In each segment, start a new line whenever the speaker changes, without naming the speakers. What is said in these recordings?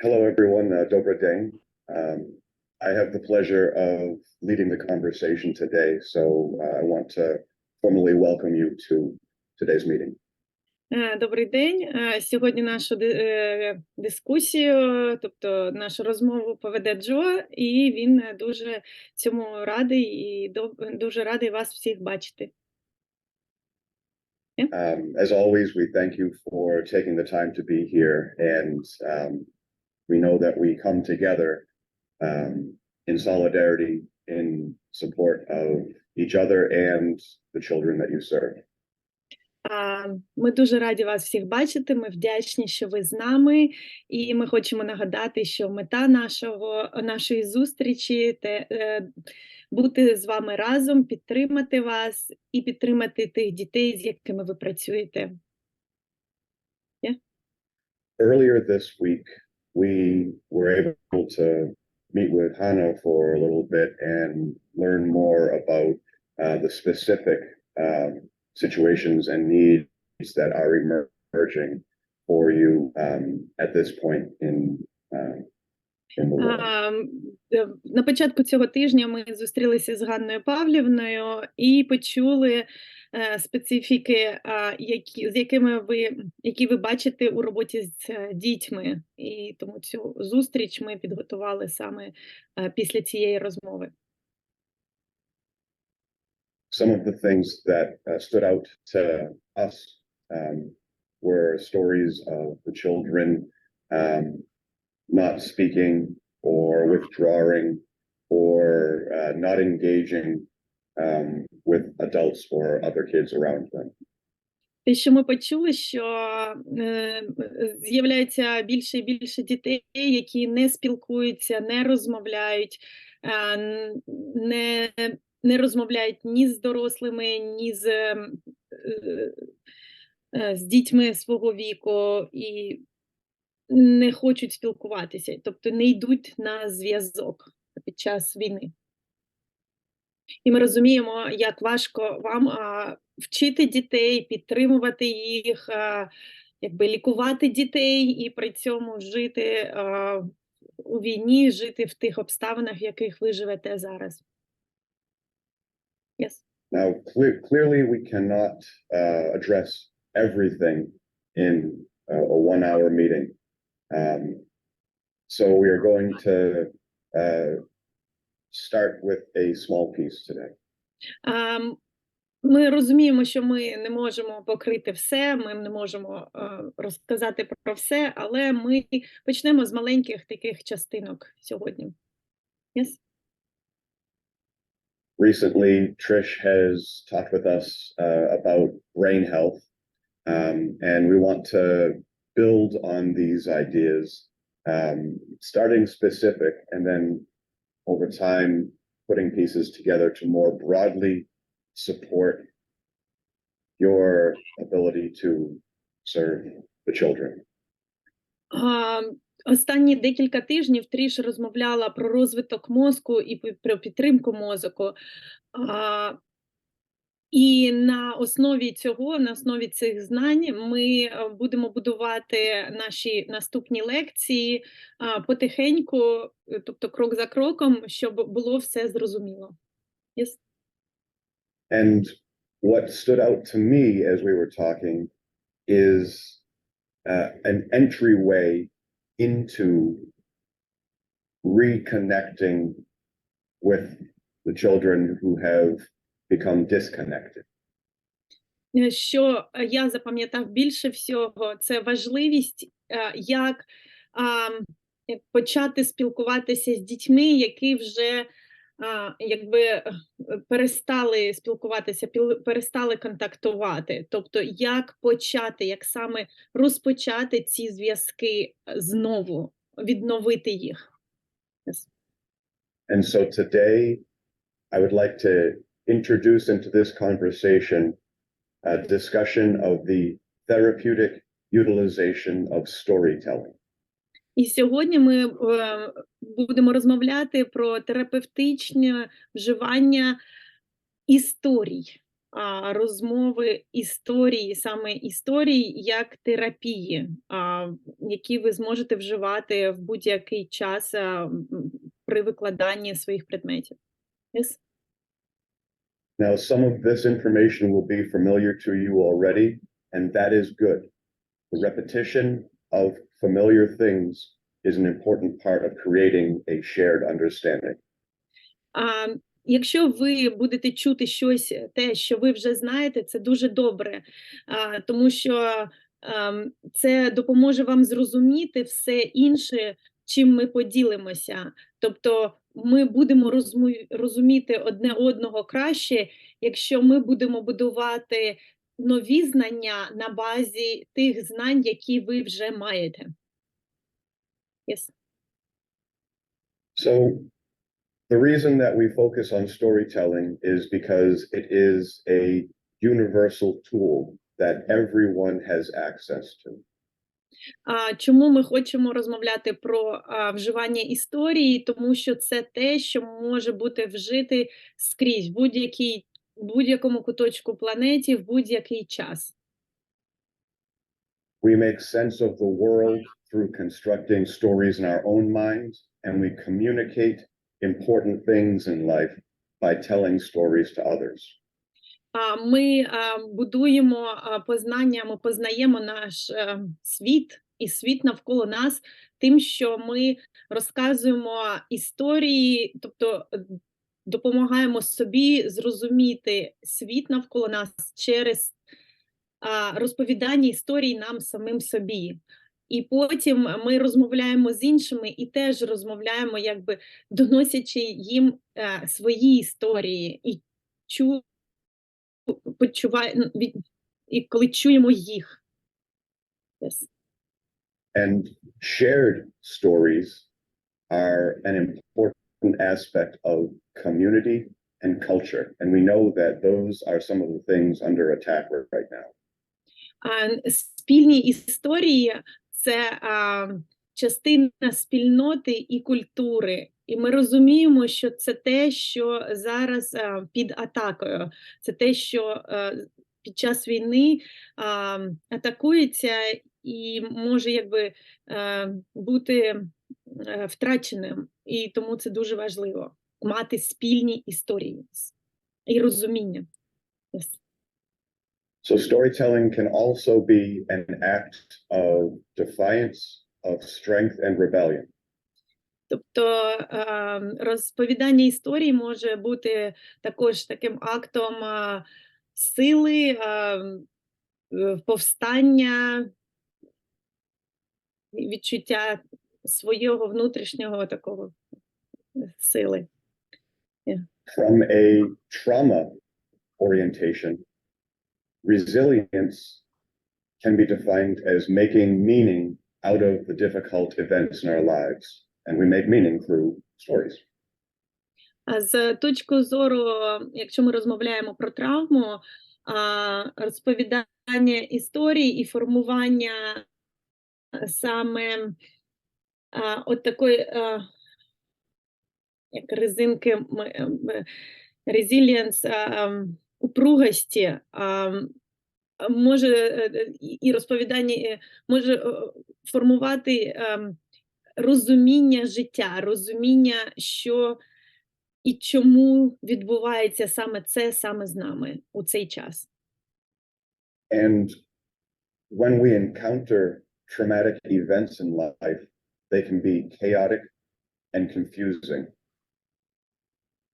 Hello, everyone. Добрий день. I have the pleasure of leading the conversation today, so I want to formally welcome you to today's meeting.
Добрий день. Сьогодні нашу дискусію, тобто нашу розмову поведе Джо, і він дуже цьому радий і дуже радий вас всіх бачити.
As always, we thank you for taking the time to be here, and we know that we come together in solidarity, in support of each other and the children that you serve.
Ми дуже раді вас всіх бачити, ми вдячні, що ви з нами, і ми хочемо нагадати, що мета нашої зустрічі – бути з вами разом, підтримати вас і підтримати тих дітей, з якими ви працюєте.
Earlier this week, we were able to meet with Hannah for a little bit and learn more about the specific situations and needs that are emerging for you at this point in the world.
На початку цього тижня ми зустрілися з Ганною Павлівною і почули специфіки, які ви бачите у роботі з дітьми. І тому цю зустріч ми підготували саме після цієї розмови.
Some of the things that stood out to us were stories of the children not speaking or withdrawing or not engaging with adults or other kids around them.
Те, що ми почули, що з'являється більше і більше дітей, які не спілкуються, не розмовляють, не розмовляють ні з дорослими, ні з дітьми свого віку і не хочуть спілкуватися, тобто не йдуть на зв'язок під час війни. І ми розуміємо, як важко вам вчити дітей, підтримувати їх, лікувати дітей і при цьому жити у війні, жити в тих обставинах, в яких ви живете зараз. Yes.
Now, clearly we cannot address everything in a one-hour meeting. So we are going to start with a small piece today.
Ми розуміємо, що ми не можемо покрити все, ми не можемо розказати про все, але ми почнемо з маленьких таких частинок сьогодні. Yes?
Recently, Trish has talked with us about brain health, and we want to build on these ideas, starting specific and then over time putting pieces together to more broadly support your ability to serve the children.
Останні декілька тижнів Тріш розмовляла про розвиток мозку і про підтримку мозку. І на основі цих знань ми будемо будувати наші наступні лекції потихеньку, тобто крок за кроком, щоб було все зрозуміло. Yes?
And what stood out to me as we were talking is an entryway into reconnecting with the children who have become disconnected.
Що я запам'ятав більше всього, це важливість, як почати спілкуватися з дітьми, які вже перестали спілкуватися, перестали контактувати. Тобто, як почати, як саме розпочати ці зв'язки знову, відновити їх. Yes.
And so today, I would like to introduce into this conversation a discussion of the therapeutic utilization of storytelling.
І сьогодні ми будемо розмовляти про терапевтичне вживання історій. розмови історії, саме історії як терапії, які ви зможете вживати в будь-який час при викладанні своїх предметів. Yes?
Now, some of this information will be familiar to you already, and that is good. The repetition of familiar things is an important part of creating a shared understanding.
Якщо ви будете чути щось, те, що ви вже знаєте, це дуже добре, тому що це допоможе вам зрозуміти все інше, чим ми поділимося. Тобто ми будемо розуміти одне одного краще, якщо ми будемо будувати нові знання на базі тих знань, які ви вже маєте. Yes.
So, the reason that we focus on storytelling is because it is a universal tool that everyone has access to.
Чому ми хочемо розмовляти про вживання історії? Тому що це те, що може бути вжити скрізь, в будь-якому куточку планеті, в будь-який час.
We make sense of the world through constructing stories in our own minds, and we communicate important things in life by telling stories to others.
Ми будуємо познання, ми познаємо наш світ і світ навколо нас тим, що ми розказуємо історії, тобто допомагаємо собі зрозуміти світ навколо нас через розповідання історій нам самим собі. І потім ми розмовляємо з іншими і теж розмовляємо, якби доносячи їм свої історії і і коли чуємо їх. Yes.
And shared stories are an important aspect of community and culture. And we know that those are some of the things under attack right now.
Спільні історії – це частина спільноти і культури. І ми розуміємо, що це те, що зараз під атакою. Це те, що під час війни атакується і може якби бути втраченим. І тому це дуже важливо – мати спільні історії і розуміння. Yes.
So storytelling can also be an act of defiance, of strength and rebellion.
Тобто розповідання історії може бути також таким актом сили, повстання, відчуття свого внутрішнього такого сили. Yeah.
From a trauma orientation, resilience can be defined as making meaning out of the difficult events in our lives. And we make meaning through stories.
З точки зору, якщо ми розмовляємо про травму, розповідання історії і формування саме от такої, як резинки, resilience, упругості, може і розповідання може формувати розуміння життя, розуміння, що і чому відбувається саме це саме з нами у цей час.
And when we encounter traumatic events in life, they can be chaotic and confusing.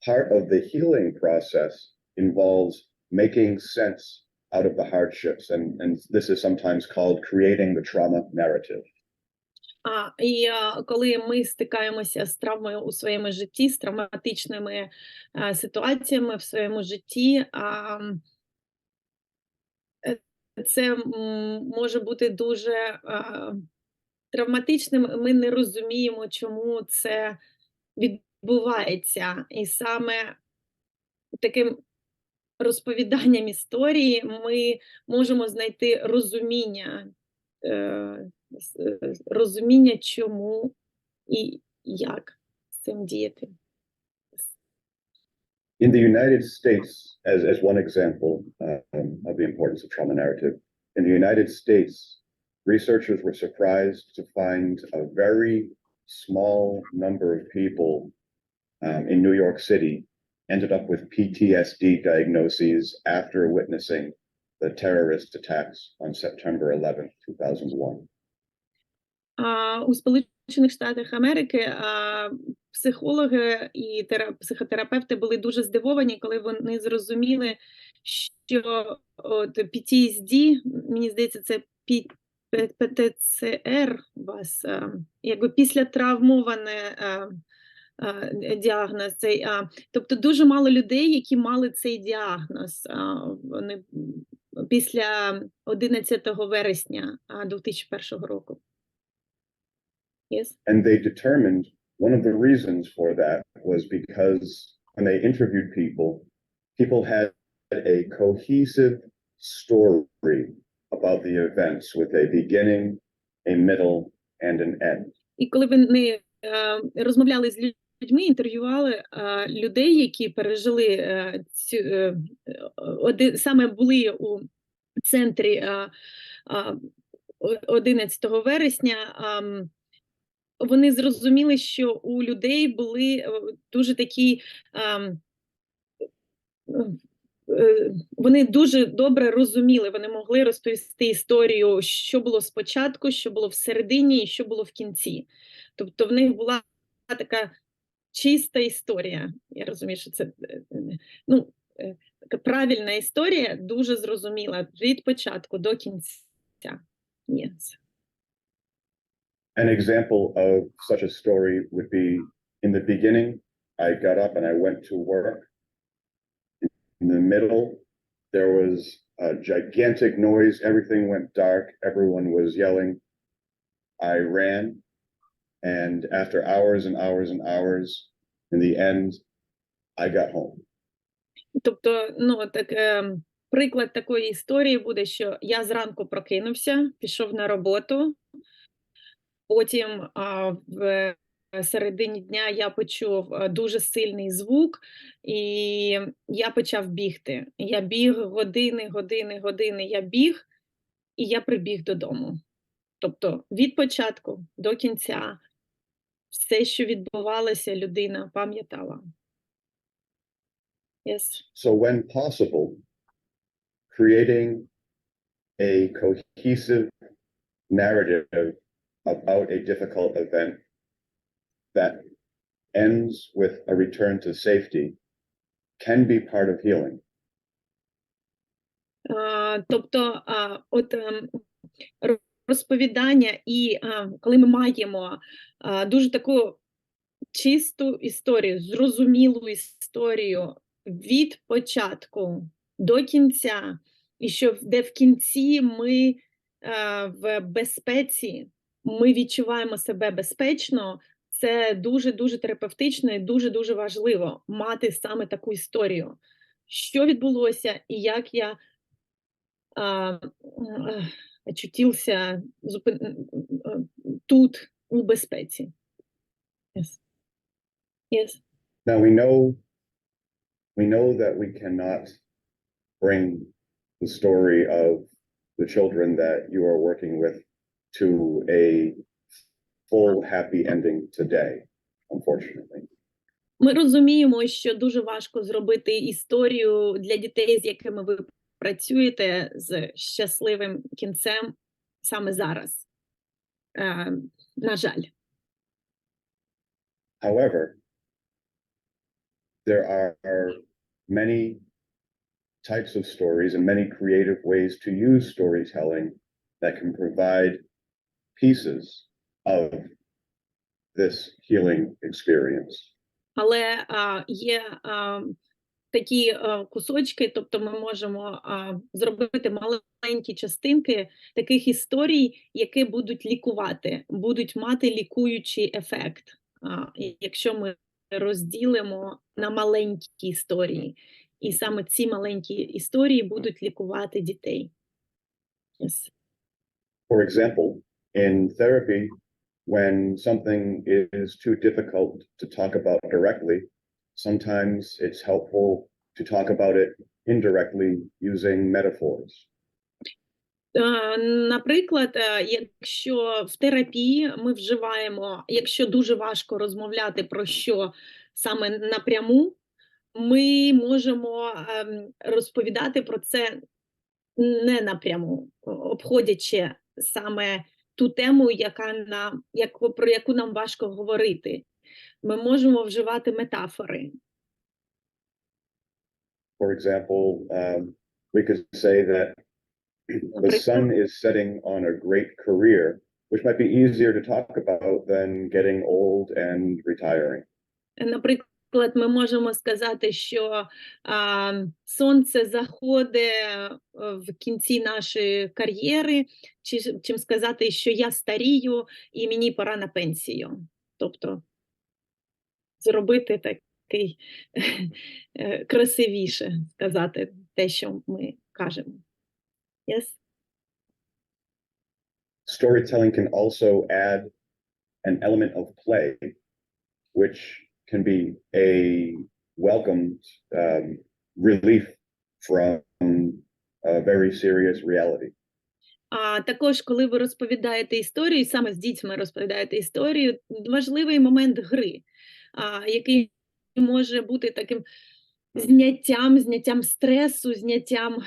Part of the healing process involves making sense out of the hardships, and this is sometimes called creating the trauma narrative.
І коли ми стикаємося з травмою у своєму житті, з травматичними ситуаціями в своєму житті, це може бути дуже травматичним. Ми не розуміємо, чому це відбувається. І саме таким розповіданням історії ми можемо знайти розуміння, чому і як з цим діяти.
In the United States, as one example of the importance of trauma narrative, in the United States, researchers were surprised to find a very small number of people in New York City ended up with PTSD diagnoses after witnessing the terrorist attacks on September 11th, 2001.
У Сполучених Штатах Америки психологи і психотерапевти були дуже здивовані, коли вони зрозуміли, що от PTSD, мені здається, це ПТЦР у вас, якби післятравмоване діагноз цей. Тобто дуже мало людей, які мали цей діагноз. Вони після 11 вересня 2001 року. Yes.
And they determined one of the reasons for that was because when they interviewed people, people had a cohesive story about the events with a beginning, a middle, and an end.
І коли вони розмовляли з людьми, інтерв'ювали людей, які пережили саме були у центрі 11 вересня, вони зрозуміли, що у людей були дуже такі, вони дуже добре розуміли, вони могли розповісти історію, що було спочатку, що було всередині і що було в кінці. Тобто в них була така чиста історія. Я розумію, що це така правильна історія, дуже зрозуміла від початку до кінця. Yes.
An example of such a story would be, in the beginning, I got up and I went to work. In the middle, there was a gigantic noise. Everything went dark. Everyone was yelling. I ran. And after hours and hours and hours, in the end, I got home.
Тобто, приклад такої історії буде, що я зранку прокинувся, пішов на роботу, потім в середині дня я почув дуже сильний звук, і я почав бігти. Я біг години, я біг, і я прибіг додому. Тобто від початку до кінця все, що відбувалося, людина пам'ятала. Yes.
So when possible, creating a cohesive narrative about a difficult event that ends with a return to safety can be part of healing.
Тобто, розповідання і коли ми маємо дуже таку чисту історію, зрозумілу історію від початку до кінця, і що де в кінці ми в безпеці, ми відчуваємо себе безпечно, це дуже-дуже терапевтично і дуже-дуже важливо мати саме таку історію. Що відбулося і як я очутився тут, у безпеці. Yes. Yes.
Now we know that we cannot bring the story of the children that you are working with to a full happy ending today, unfortunately.
Ми розуміємо, що дуже важко зробити історію для дітей, з якими ви працюєте, з щасливим кінцем саме зараз. На жаль.
However, there are many types of stories and many creative ways to use storytelling that can provide pieces of this healing experience.
Але є такі кусочки, тобто ми можемо зробити маленькі частинки таких історій, які будуть лікувати, будуть мати лікуючий ефект, якщо ми розділимо на маленькі історії. І саме ці маленькі історії будуть лікувати дітей. Yes.
For example, in therapy, when something is too difficult to talk about directly, sometimes it's helpful to talk about it indirectly using metaphors.
Наприклад, якщо в терапії ми вживаємо, якщо дуже важко розмовляти про що саме напряму, ми можемо розповідати про це не напряму, обходячи саме ту тему, про яку нам важко говорити. Ми можемо вживати метафори.
For example, we could say that the sun is setting on a great career, which might be easier to talk about than getting old and retiring.
Наприклад, ми можемо сказати, що сонце заходить в кінці нашої кар'єри, чим сказати, що я старію і мені пора на пенсію. Тобто зробити такий красивіше, сказати те, що ми кажемо. Yes?
Storytelling can also add an element of play, which can be a welcomed relief from a very serious reality.
А також, коли ви розповідаєте історію, саме з дітьми розповідаєте історію, важливий момент гри, який може бути таким зняттям стресу, зняттям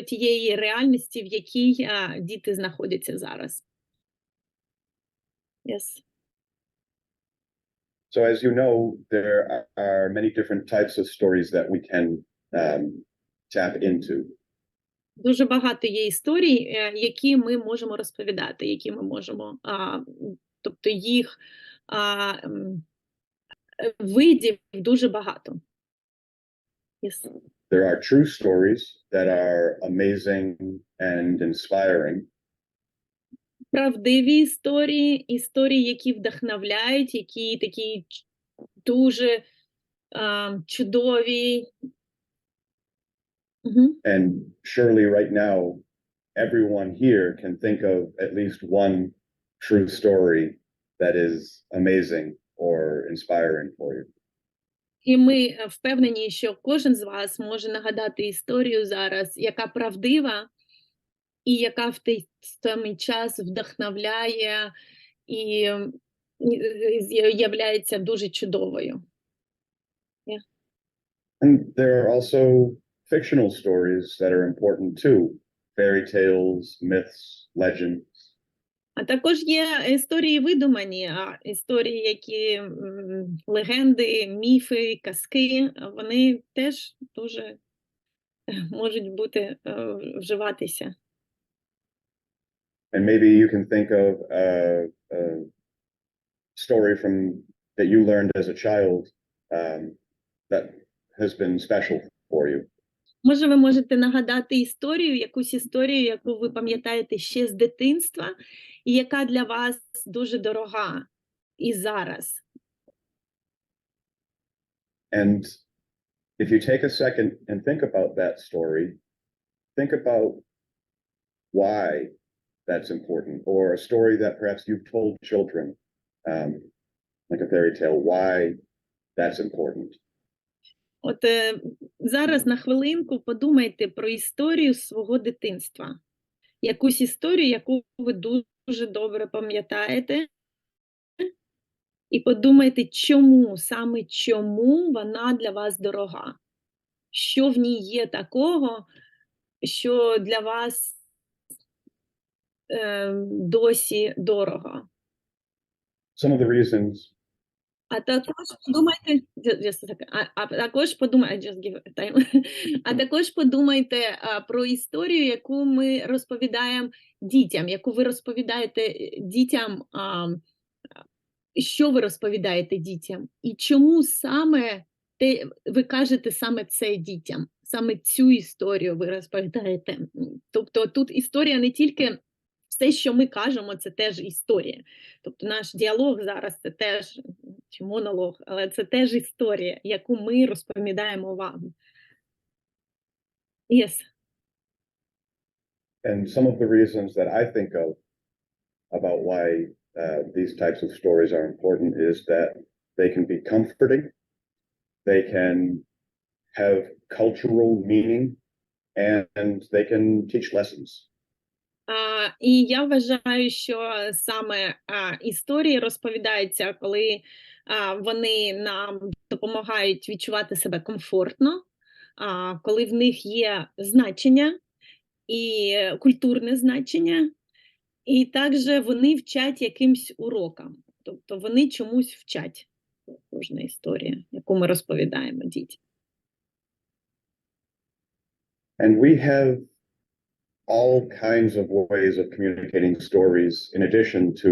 тієї реальності, в якій діти знаходяться зараз. Yes.
So as you know, there are many different types of stories that we can tap into.
Дуже багато є історій, які ми можемо розповідати, які ми можемо, тобто їх видів дуже багато. Yes.
There are true stories that are amazing and inspiring.
Правдиві історії, які вдохновляють, які такі дуже чудові.
And surely right now, everyone here can think of at least one true story that is amazing or inspiring for you.
І ми впевнені, що кожен з вас може нагадати історію зараз, яка правдива, і яка в той самий час вдохновляє і являється дуже чудовою. Yeah.
And there are also fictional stories that are important too. Fairy tales, myths, legends.
А також є історії видумані, історії, які легенди, міфи, казки, вони теж дуже можуть бути вживатися.
And maybe you can think of a story that you learned as a child that has been special for you.
Може, ви можете нагадати якусь історію, яку ви пам'ятаєте ще з дитинства, і яка для вас дуже дорога і зараз.
And if you take a second and think about that story, think about why that's important, or a story that perhaps you've told children, like a fairy tale, why that's important.
От зараз на хвилинку подумайте про історію свого дитинства. Якусь історію, яку ви дуже добре пам'ятаєте, і подумайте, саме чому вона для вас дорога. Що в ній є такого, що для вас досі дорого.
Some of the reasons.
А також подумайте, про історію, яку ми розповідаємо дітям, яку ви розповідаєте дітям, що ви розповідаєте дітям, і чому саме ви кажете саме це дітям, саме цю історію ви розповідаєте. Тобто тут історія не тільки все, що ми кажемо, це теж історія. Тобто наш діалог зараз це теж, чи монолог, але це теж історія, яку ми розповідаємо вам. Yes.
And some of the reasons that I think of about why these types of stories are important is that they can be comforting. they can have cultural meaning, and they can teach lessons.
І я вважаю, що саме історії розповідаються, коли вони нам допомагають відчувати себе комфортно, коли в них є значення і культурне значення, і також вони вчать якимсь урокам, тобто вони чомусь вчать. Кожна історія, яку ми розповідаємо дітям.
And we have all kinds of ways of communicating stories in addition to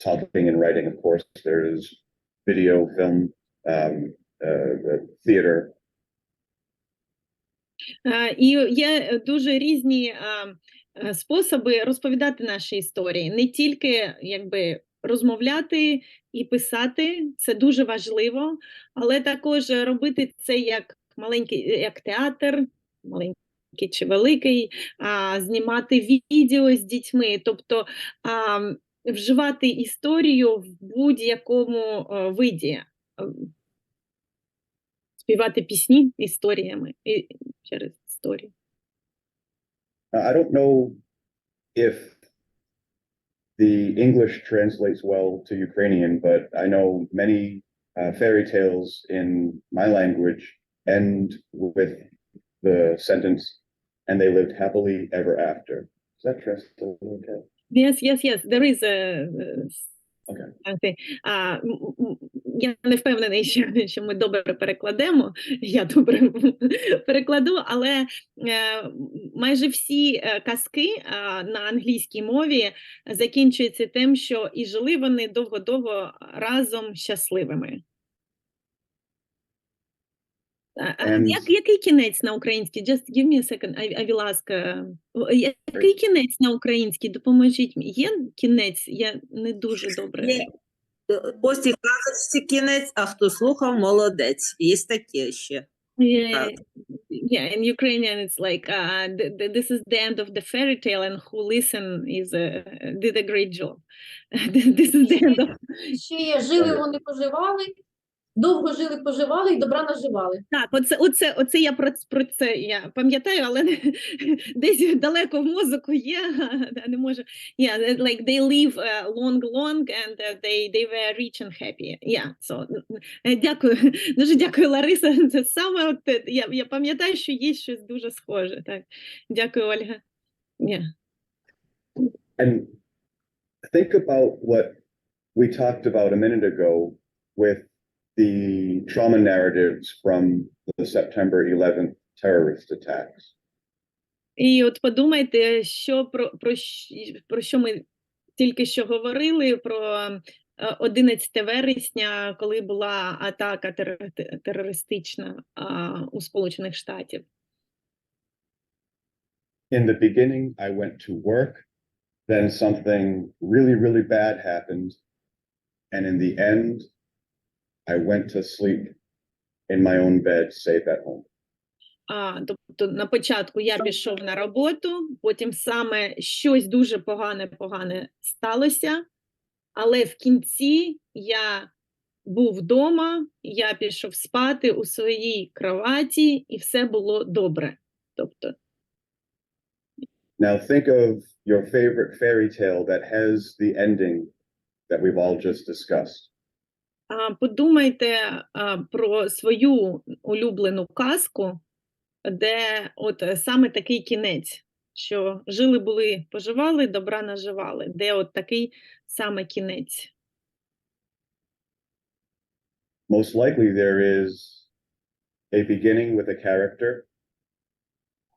talking and writing. Of course, there's video, film, theater.
І є дуже різні способи розповідати наші історії. Не тільки розмовляти і писати, це дуже важливо, але також робити це як маленький, як театр, маленький чи великий, знімати відео з дітьми, тобто вживати історію в будь-якому виді, співати пісні історіями через історію.
I don't know if the English translates well to Ukrainian, but I know many fairy tales in my language end with the sentence, and they lived happily ever after. Is that translated okay?
Yes. There is a...
Okay.
Я не впевнений, що ми добре перекладемо, я добре перекладу, але майже всі казки на англійській мові закінчуються тим, що і жили вони довго-довго разом щасливими. Який кінець на українській? Just give me a second, I will ask. Який кінець на українській? Допоможіть мені. Є кінець? Я не дуже добре.
Ось і казочці кінець, а хто слухав, молодець. Є таке ще.
Yeah, in Ukrainian it's like this is the end of the fairy tale, and who listen did a great job. This is the end of...
Ще є жили вони поживали, довго жили поживали і добра наживали.
Так, оце я про це я пам'ятаю, але десь далеко в мозоку є, не можу. Yeah, like they live long and they were rich and happy. Yeah, so дякую, дуже дякую, Лариса. Це саме я пам'ятаю, що є щось дуже схоже. Так, дякую, Ольга. Yeah.
And think about what we talked about a minute ago with the trauma narratives from the September 11th terrorist attacks.
І от подумайте, про що ми тільки що говорили, про 11 вересня, коли була атака терористична у Сполучених Штатів.
In the beginning, I went to work, then something really, really bad happened, and in the end, I went to sleep in my own bed, safe at home.
Тобто на початку я пішов на роботу, потім саме щось дуже погане сталося, але в кінці я був вдома, я пішов спати у своїй кроваті, і все було добре. Тобто.
Now think of your favorite fairy tale that has the ending that we've all just discussed.
Подумайте про свою улюблену казку, де от саме такий кінець, що жили-були, поживали, добра наживали, де от такий саме кінець.
Most likely there is a beginning with a character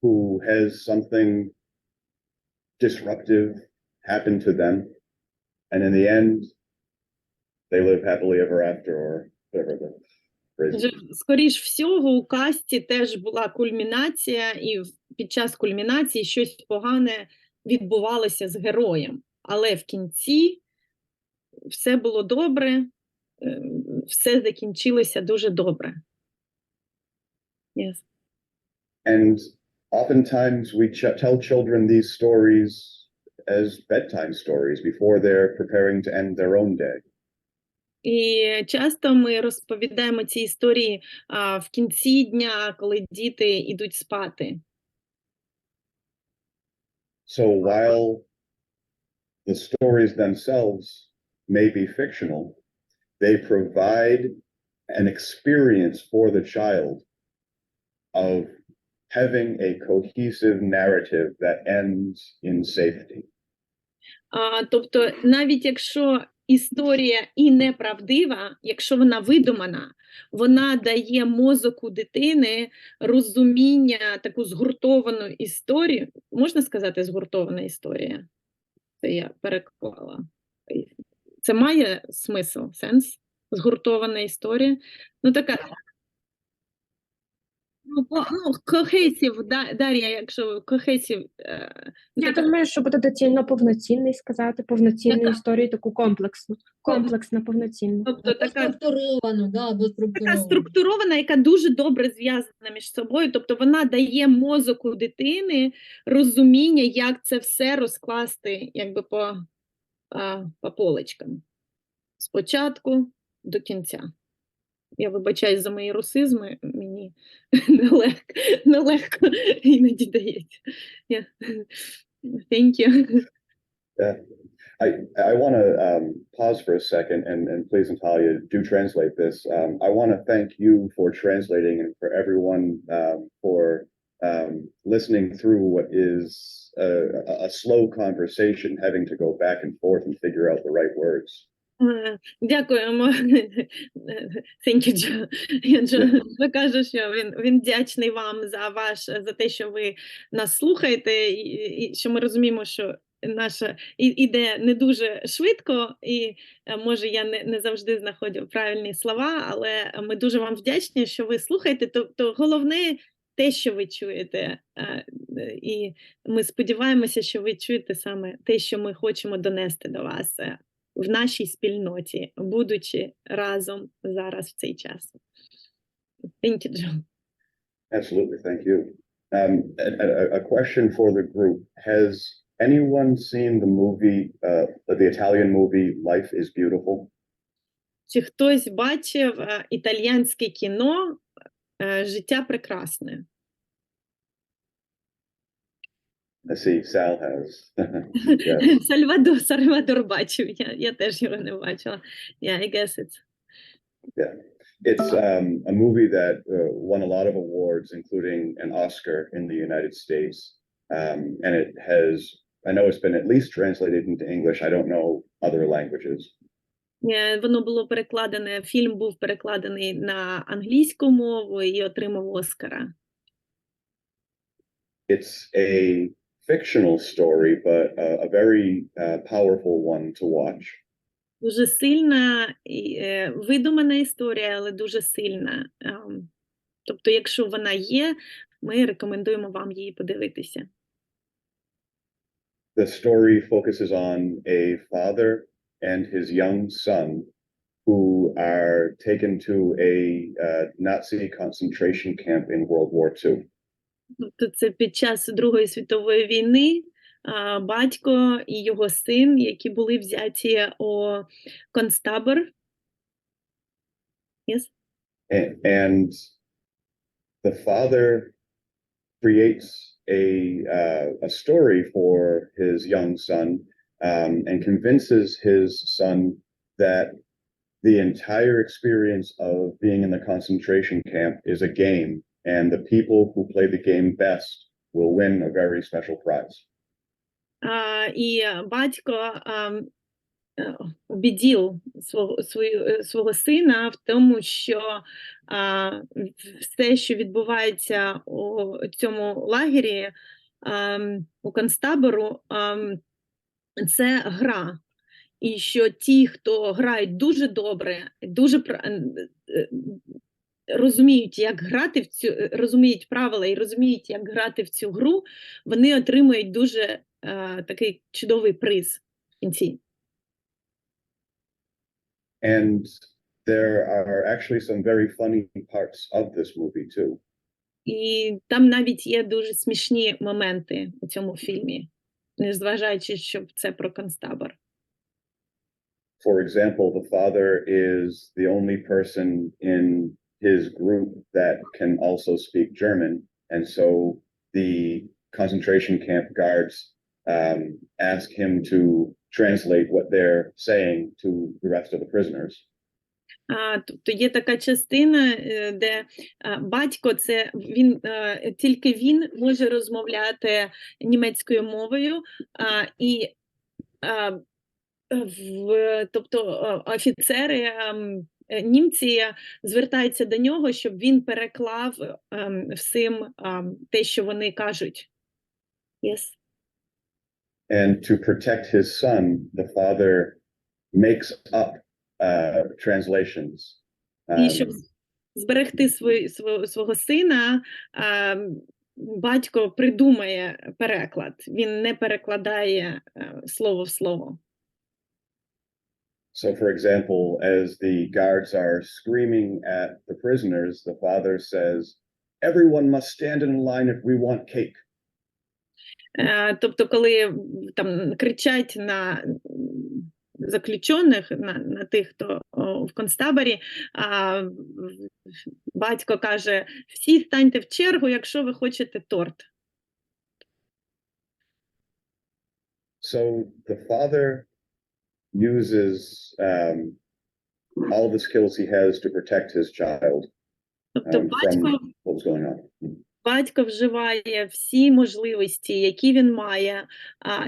who has something disruptive happen to them, and in the end, they live happily ever after, or whatever the phrase is.
Скоріш всього, у казці теж була кульмінація, і під час кульмінації щось погане відбувалося з героєм. Але в кінці все було добре, все закінчилося дуже добре. Yes.
And oftentimes we tell children these stories as bedtime stories before they're preparing to end their own day.
І часто ми розповідаємо ці історії в кінці дня, коли діти йдуть спати.
So while the stories themselves may be fictional, they provide an experience for the child of having a cohesive narrative that ends in safety.
Тобто, навіть якщо історія і неправдива, якщо вона видумана, вона дає мозоку дитини розуміння, таку згуртовану історію. Можна сказати згуртована історія? Це я переклала. Це має смисл, сенс? Згуртована історія? Ну, така... Кохесів, Дар'я, якщо кохесів...
Я думаю, що буде доцільно повноцінний сказати, повноцінну історію, таку комплексна, повноцінна.
Тобто така
Структуровано, да, або
така
структуровано.
структурована, яка дуже добре зв'язана між собою, тобто вона дає мозоку дитини розуміння, як це все розкласти якби по полочкам. Спочатку до кінця. Я вибачаюсь за мої русизми, мені нелегко іноді дається. Thank you.
Yeah. I want to pause for a second and please, Natalia, do translate this. I want to thank you for translating and for everyone for listening through what is a slow conversation, having to go back and forth and figure out the right words.
Дякуємо. Thank you, Joe. Джо каже, що він вдячний вам за те, що ви нас слухаєте, і що ми розуміємо, що наша іде не дуже швидко, і може я не завжди знаходжу правильні слова, але ми дуже вам вдячні, що ви слухаєте. Тобто головне те, що ви чуєте, і ми сподіваємося, що ви чуєте саме те, що ми хочемо донести до вас в нашій спільноті, будучи разом зараз в цей час. Thank you, John.
Absolutely, thank you. A question for the group. Has anyone seen the movie, the Italian movie Life is Beautiful?
Чи хтось бачив італійське кіно «Життя прекрасне»?
I see Sal has. Yes.
Сальвадор бачив, я теж його не бачила. Yeah, I guess it's...
Yeah. It's a movie that won a lot of awards, including an Oscar in the United States. And it has, I know it's been at least translated into English. I don't know other languages.
Воно було перекладене, фільм був перекладений на англійську мову і отримав Оскара.
It's a fictional story, but a very powerful one to watch.
Дуже сильна, видумана історія, але дуже сильна. Тобто, якщо вона є, ми рекомендуємо вам її подивитися.
The story focuses on a father and his young son who are taken to a Nazi concentration camp in World War II.
Тобто це під час Другої світової війни батько і його син, які були взяті у концтабор. Yes?
And the father creates a story for his young son and convinces his son that the entire experience of being in the concentration camp is a game, and the people who play the game best will win a very special prize.
І батько убедив свого сина в тому, що все, що відбувається у цьому лагері, у концтабору, це гра. І що ті, хто грають дуже добре, дуже розуміють, як грати розуміють правила і розуміють, як грати в цю гру, вони отримують дуже такий чудовий приз в кінці.
And there are actually some very funny parts of this movie too.
І там навіть є дуже смішні моменти у цьому фільмі, незважаючи, що це про концтабор.
for example, the father is the only person in his group that can also speak German, and so the concentration camp guards ask him to translate what they're saying to the rest of the prisoners.
Тобто є така частина, де батько тільки він може розмовляти німецькою мовою, і тобто офіцери німці звертаються до нього, щоб він переклав всім те, що вони кажуть. Yes.
And to protect his son, the father makes up translations.
І щоб зберегти свого сина, батько придумає переклад. Він не перекладає слово в слово.
So, for example, as the guards are screaming at the prisoners, the father says, "Everyone must stand in line if we want cake."
Тобто, коли там кричать на заключених, на тих, хто в концтаборі, батько каже: всі станьте в чергу, якщо ви хочете торт.
So the father uses all the skills he has to protect his child
Тобто
from what was going on.
батько вживає всі можливості, які він має,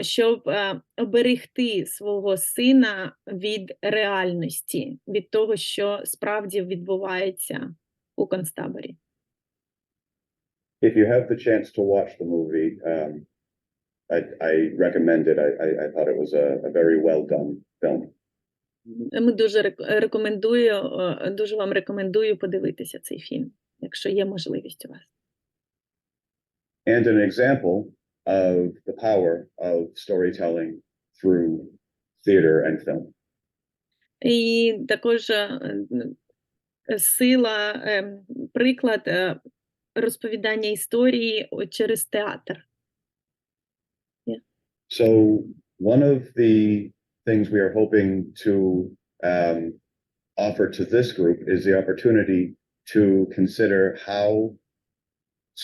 щоб оберегти свого сина від реальності, від того, що справді відбувається у концтаборі.
If you have the chance to watch the movie, I recommend it. I thought it was a very well done film.
Ми дуже вам рекомендую подивитися цей фільм, якщо є можливість у вас.
And an example of the power of storytelling through theater and film.
І також приклад розповідання історії через театр. Yeah.
So one of the things we are hoping to offer to this group is the opportunity to consider how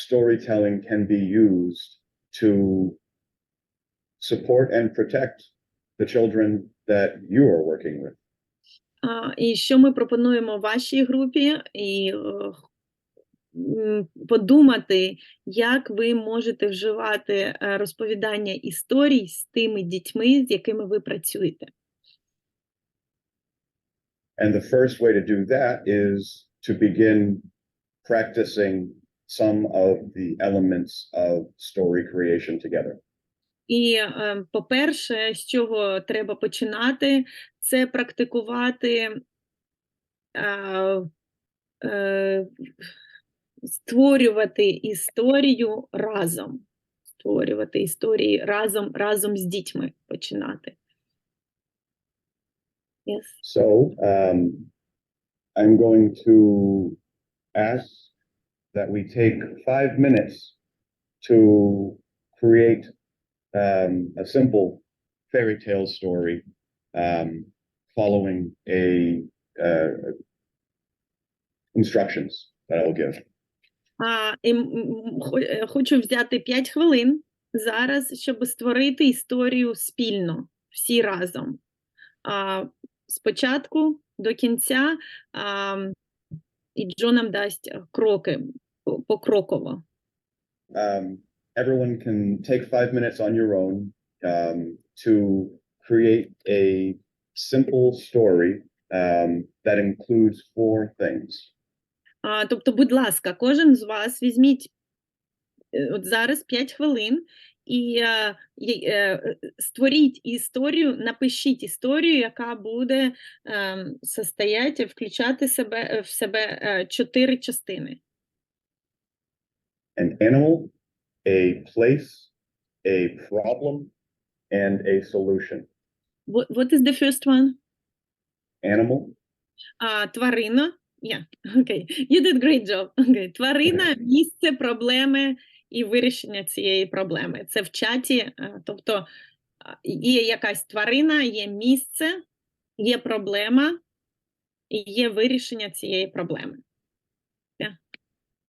storytelling can be used to support and protect the children that you are working with.
І що ми пропонуємо вашій групі, і подумати, як ви можете вживати розповідання історій з тими дітьми, з якими ви працюєте.
And the first way to do that is to begin practicing some of the elements of story creation together.
І, по-перше, з чого треба починати, це практикувати створювати історію разом. Створювати історії разом з дітьми починати. Yes.
So I'm going to ask that we take 5 minutes to create a simple fairy tale story following instructions that I will give.
Хочу взяти 5 хвилин зараз, щоб створити історію спільно, всі разом. Спочатку до кінця, і Джо нам дасть кроки покроково.
Everyone can take 5 minutes on your own to create a simple story that includes 4 things.
Тобто, будь ласка, кожен з вас візьміть от зараз 5 хвилин і створіть історію, напишіть історію, яка буде включати в себе 4 частини.
An animal, a place, a problem, and a solution.
What is the first one?
Animal.
Тварина. Yeah, okay. You did great job. Okay. Тварина, місце, проблеми і вирішення цієї проблеми. Це в чаті, тобто є якась тварина, є місце, Є проблема і є вирішення цієї проблеми.